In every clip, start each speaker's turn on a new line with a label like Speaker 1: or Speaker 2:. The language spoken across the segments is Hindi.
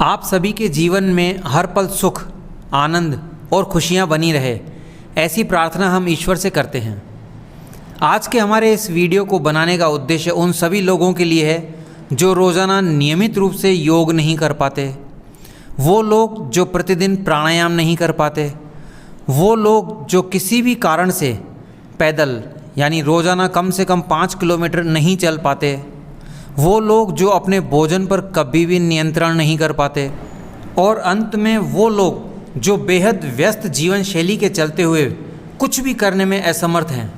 Speaker 1: आप सभी के जीवन में हर पल सुख, आनंद और खुशियां बनी रहे, ऐसी प्रार्थना हम ईश्वर से करते हैं। आज के हमारे इस वीडियो को बनाने का उद्देश्य उन सभी लोगों के लिए है जो रोज़ाना नियमित रूप से योग नहीं कर पाते, वो लोग जो प्रतिदिन प्राणायाम नहीं कर पाते, वो लोग जो किसी भी कारण से पैदल यानी रोज़ाना कम से कम 5 किलोमीटर नहीं चल पाते, वो लोग जो अपने भोजन पर कभी भी नियंत्रण नहीं कर पाते, और अंत में वो लोग जो बेहद व्यस्त जीवन शैली के चलते हुए कुछ भी करने में असमर्थ हैं,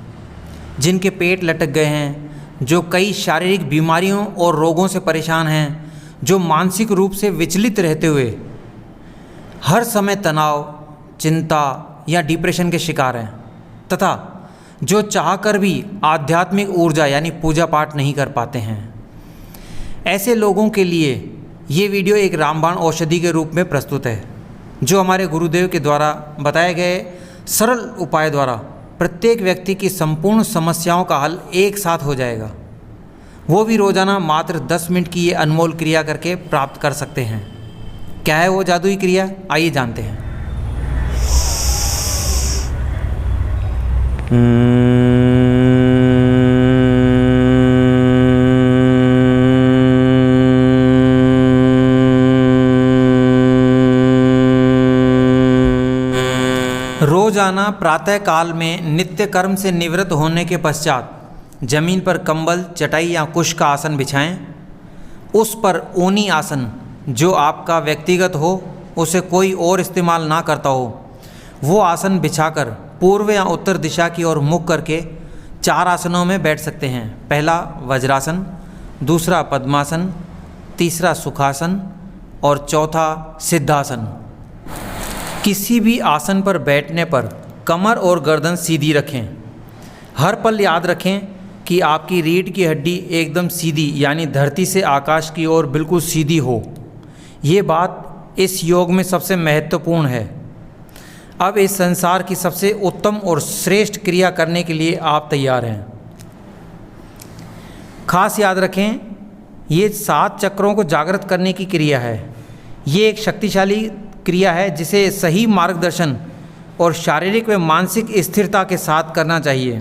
Speaker 1: जिनके पेट लटक गए हैं, जो कई शारीरिक बीमारियों और रोगों से परेशान हैं, जो मानसिक रूप से विचलित रहते हुए हर समय तनाव, चिंता या डिप्रेशन के शिकार हैं, तथा जो चाहकर भी आध्यात्मिक ऊर्जा यानी पूजा पाठ नहीं कर पाते हैं। ऐसे लोगों के लिए ये वीडियो एक रामबाण औषधि के रूप में प्रस्तुत है, जो हमारे गुरुदेव के द्वारा बताए गए सरल उपाय द्वारा प्रत्येक व्यक्ति की संपूर्ण समस्याओं का हल एक साथ हो जाएगा। वो भी रोज़ाना मात्र 10 मिनट की ये अनमोल क्रिया करके प्राप्त कर सकते हैं। क्या है वो जादुई क्रिया, आइए जानते हैं। रोजाना प्रातः काल में नित्य कर्म से निवृत्त होने के पश्चात जमीन पर कंबल, चटाई या कुश का आसन बिछाएं। उस पर ऊनी आसन जो आपका व्यक्तिगत हो, उसे कोई और इस्तेमाल ना करता हो, वो आसन बिछाकर पूर्व या उत्तर दिशा की ओर मुख करके 4 आसनों में बैठ सकते हैं। पहला वज्रासन, दूसरा पद्मासन, तीसरा सुखासन और चौथा सिद्धासन। किसी भी आसन पर बैठने पर कमर और गर्दन सीधी रखें। हर पल याद रखें कि आपकी रीढ़ की हड्डी एकदम सीधी यानी धरती से आकाश की ओर बिल्कुल सीधी हो। ये बात इस योग में सबसे महत्वपूर्ण है। अब इस संसार की सबसे उत्तम और श्रेष्ठ क्रिया करने के लिए आप तैयार हैं। खास याद रखें, ये 7 चक्रों को जागृत करने की क्रिया है। ये एक शक्तिशाली क्रिया है जिसे सही मार्गदर्शन और शारीरिक व मानसिक स्थिरता के साथ करना चाहिए।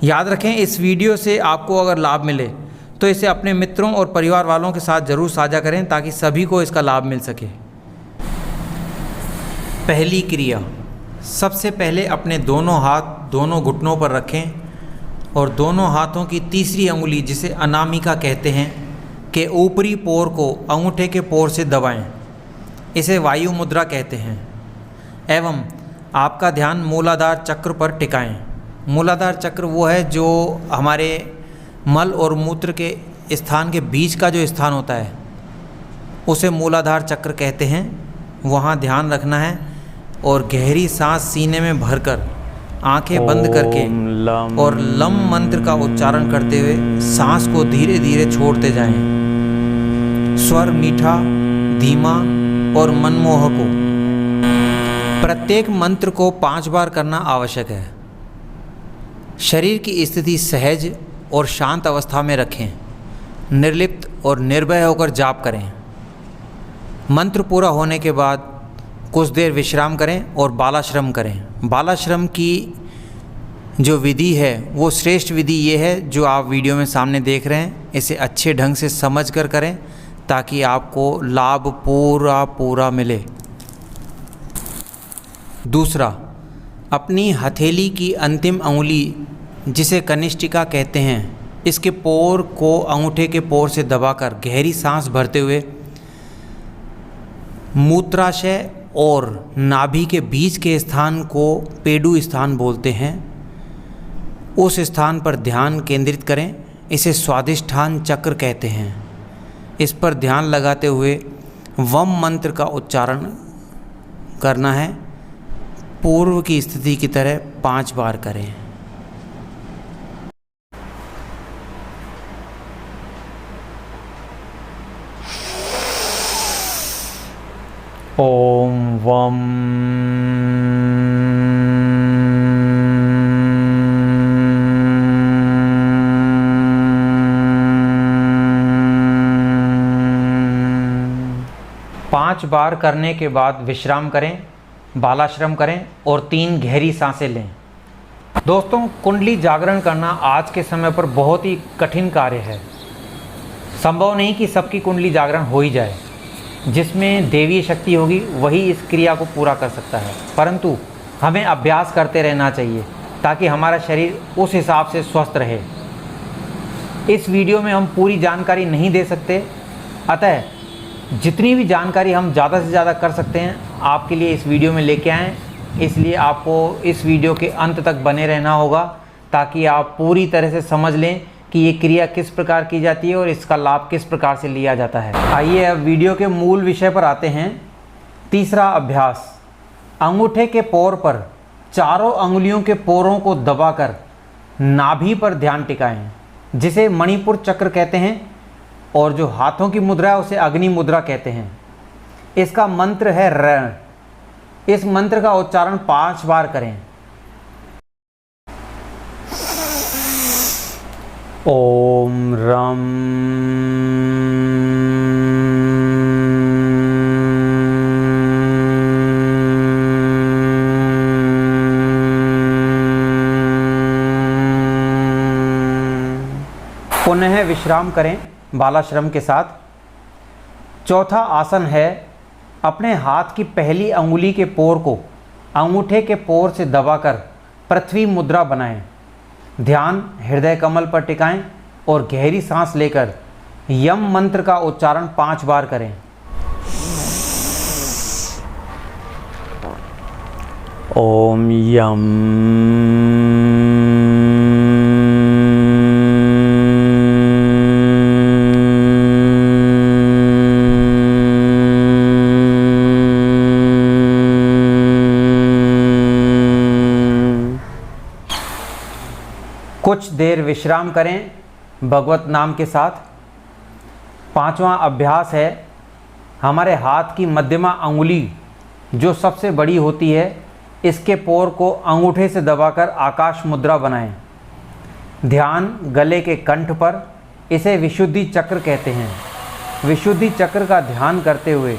Speaker 1: याद रखें, इस वीडियो से आपको अगर लाभ मिले तो इसे अपने मित्रों और परिवार वालों के साथ ज़रूर साझा करें ताकि सभी को इसका लाभ मिल सके। पहली क्रिया, सबसे पहले अपने दोनों हाथ दोनों घुटनों पर रखें और दोनों हाथों की तीसरी अंगुली, जिसे अनामिका कहते हैं, के ऊपरी पोर को अंगूठे के पोर से दबाएं। इसे वायु मुद्रा कहते हैं। एवं आपका ध्यान मूलाधार चक्र पर टिकाएं। मूलाधार चक्र वो है जो हमारे मल और मूत्र के स्थान के बीच का जो स्थान होता है, उसे मूलाधार चक्र कहते हैं। वहाँ ध्यान रखना है और गहरी सांस सीने में भरकर आंखें बंद करके और लम मंत्र का उच्चारण करते हुए सांस को धीरे धीरे छोड़ते जाएं। स्वर मीठा, धीमा और मनमोहक हो। प्रत्येक मंत्र को 5 बार करना आवश्यक है। शरीर की स्थिति सहज और शांत अवस्था में रखें। निर्लिप्त और निर्भय होकर जाप करें। मंत्र पूरा होने के बाद कुछ देर विश्राम करें और बालाश्रम करें। बालाश्रम की जो विधि है वो श्रेष्ठ विधि ये है जो आप वीडियो में सामने देख रहे हैं। इसे अच्छे ढंग से समझ कर करें ताकि आपको लाभ पूरा मिले। दूसरा, अपनी हथेली की अंतिम अंगुली, जिसे कनिष्ठिका कहते हैं, इसके पोर को अंगूठे के पोर से दबाकर गहरी सांस भरते हुए मूत्राशय और नाभि के बीच के स्थान को पेडु स्थान बोलते हैं, उस स्थान पर ध्यान केंद्रित करें। इसे स्वादिष्ठान चक्र कहते हैं। इस पर ध्यान लगाते हुए वम मंत्र का उच्चारण करना है। पूर्व की स्थिति की तरह 5 बार करें। ओम वम 5 बार करने के बाद विश्राम करें, बालाश्रम करें और 3 गहरी सांसें लें। दोस्तों, कुंडली जागरण करना आज के समय पर बहुत ही कठिन कार्य है। संभव नहीं कि सबकी कुंडली जागरण हो ही जाए। जिसमें देवीय शक्ति होगी वही इस क्रिया को पूरा कर सकता है, परंतु हमें अभ्यास करते रहना चाहिए ताकि हमारा शरीर उस हिसाब से स्वस्थ रहे। इस वीडियो में हम पूरी जानकारी नहीं दे सकते, अतः जितनी भी जानकारी हम ज़्यादा से ज़्यादा कर सकते हैं आपके लिए इस वीडियो में लेके आएँ। इसलिए आपको इस वीडियो के अंत तक बने रहना होगा ताकि आप पूरी तरह से समझ लें कि ये क्रिया किस प्रकार की जाती है और इसका लाभ किस प्रकार से लिया जाता है। आइए अब वीडियो के मूल विषय पर आते हैं। तीसरा अभ्यास, अंगूठे के पोर पर चारों अंगुलियों के पोरों को दबाकर नाभि पर ध्यान टिकाएं, जिसे मणिपुर चक्र कहते हैं, और जो हाथों की मुद्रा है उसे अग्नि मुद्रा कहते हैं। इसका मंत्र है रण। इस मंत्र का उच्चारण 5 बार करें। ओम रम पुनः विश्राम करें बालाश्रम के साथ। चौथा आसन है, अपने हाथ की पहली अंगुली के पोर को अंगूठे के पोर से दबाकर पृथ्वी मुद्रा बनाएं। ध्यान हृदय कमल पर टिकाएं और गहरी सांस लेकर यम मंत्र का उच्चारण 5 बार करें। ओम यम। कुछ देर विश्राम करें भगवत नाम के साथ। 5वां अभ्यास है, हमारे हाथ की मध्यमा अंगुली जो सबसे बड़ी होती है, इसके पोर को अंगूठे से दबाकर आकाश मुद्रा बनाएं। ध्यान गले के कंठ पर। इसे विशुद्धि चक्र कहते हैं। विशुद्धि चक्र का ध्यान करते हुए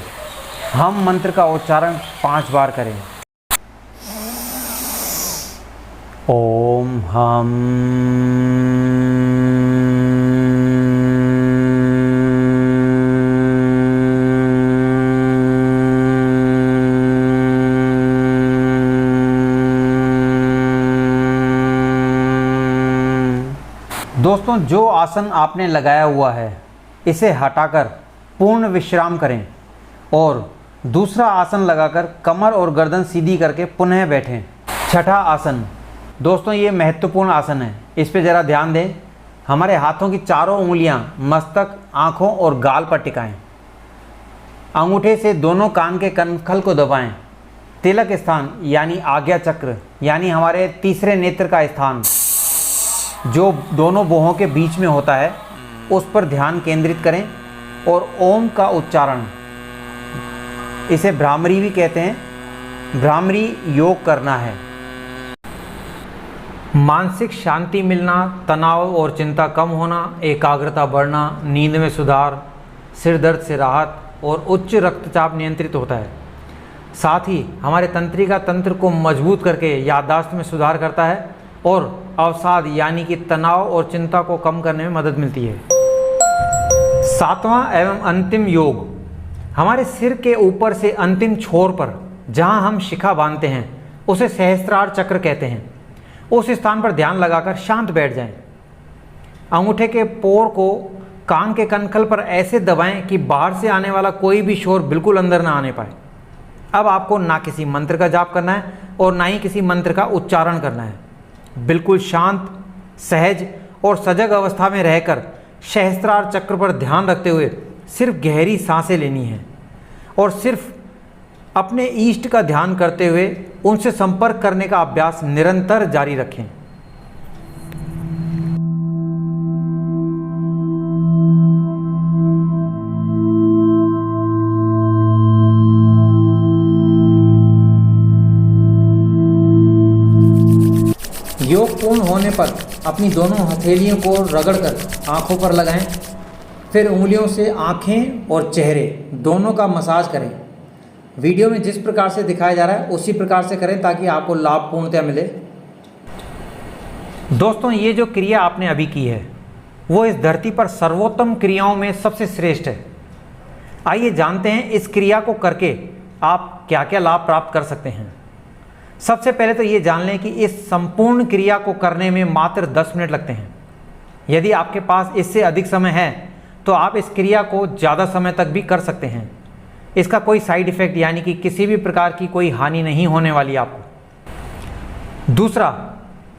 Speaker 1: हम मंत्र का उच्चारण 5 बार करें। ओम हम। दोस्तों, जो आसन आपने लगाया हुआ है इसे हटाकर पूर्ण विश्राम करें और दूसरा आसन लगाकर कमर और गर्दन सीधी करके पुनः बैठें। छठा आसन, दोस्तों ये महत्वपूर्ण आसन है, इस पे ज़रा ध्यान दें। हमारे हाथों की चारों उंगलियां मस्तक, आँखों और गाल पर टिकाएं। अंगूठे से दोनों कान के कनखल को दबाएं। तिलक स्थान यानी आज्ञा चक्र यानी हमारे तीसरे नेत्र का स्थान जो दोनों भुवों के बीच में होता है, उस पर ध्यान केंद्रित करें और ओम का उच्चारण, इसे भ्रामरी भी कहते हैं, भ्रामरी योग करना है। मानसिक शांति मिलना, तनाव और चिंता कम होना, एकाग्रता बढ़ना, नींद में सुधार, सिर दर्द से राहत और उच्च रक्तचाप नियंत्रित होता है। साथ ही हमारे तंत्रिका तंत्र को मजबूत करके याददाश्त में सुधार करता है और अवसाद यानी कि तनाव और चिंता को कम करने में मदद मिलती है। 7वां एवं अंतिम योग, हमारे सिर के ऊपर से अंतिम छोर पर जहां हम शिखा बांधते हैं उसे सहस्त्रार चक्र कहते हैं। उस स्थान पर ध्यान लगाकर शांत बैठ जाएं। अंगूठे के पोर को कान के कनखल पर ऐसे दबाएं कि बाहर से आने वाला कोई भी शोर बिल्कुल अंदर ना आने पाए। अब आपको ना किसी मंत्र का जाप करना है और ना ही किसी मंत्र का उच्चारण करना है। बिल्कुल शांत, सहज और सजग अवस्था में रहकर सहस्त्रार चक्र पर ध्यान रखते हुए सिर्फ गहरी सांसें लेनी है और सिर्फ अपने इष्ट का ध्यान करते हुए उनसे संपर्क करने का अभ्यास निरंतर जारी रखें। योग पूर्ण होने पर अपनी दोनों हथेलियों को रगड़कर आंखों पर लगाएं। फिर उंगलियों से आँखें और चेहरे दोनों का मसाज करें। वीडियो में जिस प्रकार से दिखाया जा रहा है उसी प्रकार से करें ताकि आपको लाभ पूर्णतः मिले। दोस्तों, ये जो क्रिया आपने अभी की है वो इस धरती पर सर्वोत्तम क्रियाओं में सबसे श्रेष्ठ है। आइए जानते हैं इस क्रिया को करके आप क्या क्या लाभ प्राप्त कर सकते हैं। सबसे पहले तो ये जान लें कि इस संपूर्ण क्रिया को करने में मात्र 10 मिनट लगते हैं। यदि आपके पास इससे अधिक समय है तो आप इस क्रिया को ज़्यादा समय तक भी कर सकते हैं। इसका कोई साइड इफ़ेक्ट यानी कि किसी भी प्रकार की कोई हानि नहीं होने वाली आपको। दूसरा,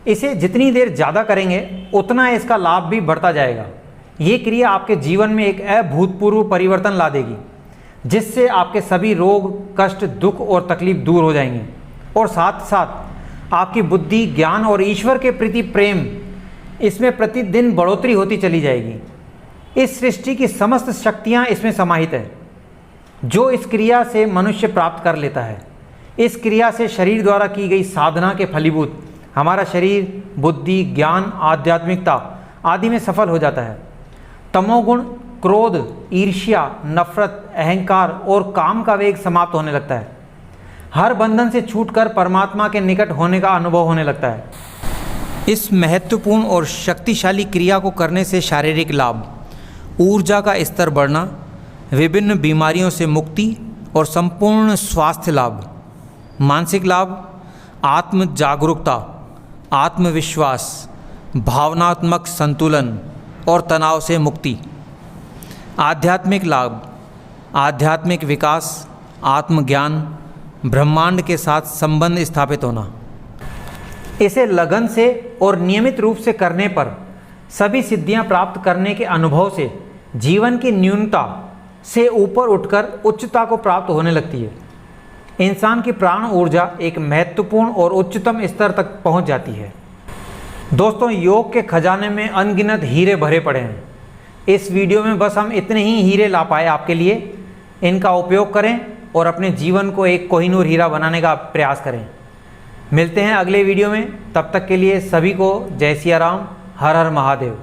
Speaker 1: इसे जितनी देर ज़्यादा करेंगे उतना इसका लाभ भी बढ़ता जाएगा। ये क्रिया आपके जीवन में एक अभूतपूर्व परिवर्तन ला देगी, जिससे आपके सभी रोग, कष्ट, दुख और तकलीफ दूर हो जाएंगे और साथ साथ आपकी बुद्धि, ज्ञान और ईश्वर के प्रति प्रेम इसमें प्रतिदिन बढ़ोतरी होती चली जाएगी। इस सृष्टि की समस्त शक्तियाँ इसमें समाहित है जो इस क्रिया से मनुष्य प्राप्त कर लेता है। इस क्रिया से शरीर द्वारा की गई साधना के फलीभूत हमारा शरीर बुद्धि, ज्ञान, आध्यात्मिकता आदि में सफल हो जाता है। तमोगुण, क्रोध, ईर्ष्या, नफरत, अहंकार और काम का वेग समाप्त होने लगता है। हर बंधन से छूटकर परमात्मा के निकट होने का अनुभव होने लगता है। इस महत्वपूर्ण और शक्तिशाली क्रिया को करने से शारीरिक लाभ, ऊर्जा का स्तर बढ़ना, विभिन्न बीमारियों से मुक्ति और संपूर्ण स्वास्थ्य लाभ, मानसिक लाभ, आत्म जागरूकता, आत्मविश्वास, भावनात्मक संतुलन और तनाव से मुक्ति, आध्यात्मिक लाभ, आध्यात्मिक विकास, आत्मज्ञान, ब्रह्मांड के साथ संबंध स्थापित होना। इसे लगन से और नियमित रूप से करने पर सभी सिद्धियां प्राप्त करने के अनुभव से जीवन की न्यूनता से ऊपर उठकर उच्चता को प्राप्त होने लगती है। इंसान की प्राण ऊर्जा एक महत्वपूर्ण और उच्चतम स्तर तक पहुंच जाती है। दोस्तों, योग के खजाने में अनगिनत हीरे भरे पड़े हैं। इस वीडियो में बस हम इतने ही हीरे ला पाए आपके लिए। इनका उपयोग करें और अपने जीवन को एक कोहिनूर हीरा बनाने का प्रयास करें। मिलते हैं अगले वीडियो में। तब तक के लिए सभी को जय सिया राम, हर हर महादेव।